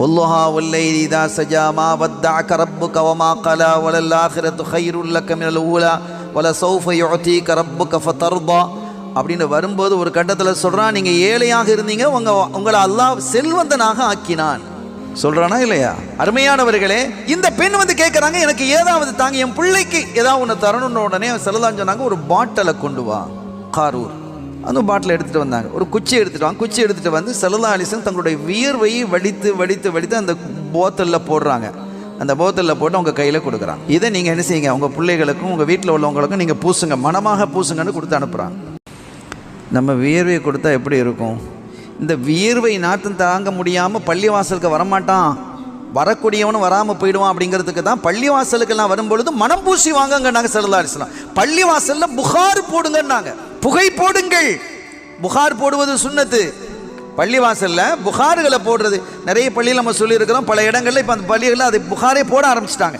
والضحى والليل إذا سجى ما ودعك ربك وما قلى وللآخرة خير لك من الأولى ولسوف يعطيك ربك فترضى அப்படின்னு வரும்போது ஒரு கட்டத்தில் சொல்கிறான், நீங்கள் ஏழையாக இருந்தீங்க, உங்களை அல்லாஹ் செல்வந்தனாக ஆக்கினான் சொல்கிறானா இல்லையா? அருமையானவர்களே, இந்த பெண் வந்து கேட்குறாங்க, எனக்கு ஏதாவது தாங்க, என் பிள்ளைக்கு ஏதாவது ஒன்று தரணும்னு உடனே செல்லலான்னு சொன்னாங்க. ஒரு பாட்டிலை கொண்டு வா காரூர். அந்த பாட்டில் எடுத்துகிட்டு வந்தாங்க. ஒரு குச்சி எடுத்துகிட்டு வாங்க. குச்சி எடுத்துகிட்டு வந்து ஸல்லல்லாஹு அலைஹி வஸல்லம் தங்களுடைய வியர்வையை வடித்து அந்த போத்தலில் போடுறாங்க. அந்த போத்தலில் போட்டு அவங்க கையில் கொடுக்குறாங்க. இதை நீங்கள் என்ன செய்யுங்க, உங்கள் பிள்ளைகளுக்கும் உங்கள் வீட்டில் உள்ளவங்களுக்கும் நீங்கள் பூசுங்க, மனமாக பூசுங்கன்னு கொடுத்து அனுப்புகிறாங்க. நம்ம வியர்வையை கொடுத்தா எப்படி இருக்கும்? இந்த வியர்வை நாட்டம் தாங்க முடியாமல் பள்ளிவாசலுக்கு வரமாட்டான், வரக்கூடியவனும் வராமல் போயிடுவான். அப்படிங்கிறதுக்கு தான் பள்ளிவாசலுக்கெல்லாம் வரும்பொழுது மனம் பூசி வாங்கன்னாங்க ஸல்லல்லாஹு அலைஹி வஸல்லம். பள்ளிவாசலில் புகார் போடுங்கன்னாங்க. புகை போடுங்கள். புகார் போடுவது சுன்னத்து. பள்ளிவாசலில் புகார்களை போடுறது நிறைய பள்ளியில் நம்ம சொல்லியிருக்கிறோம். பல இடங்களில் இப்போ அந்த பள்ளிகளில் அதை புகாரே போட ஆரம்பிச்சிட்டாங்க.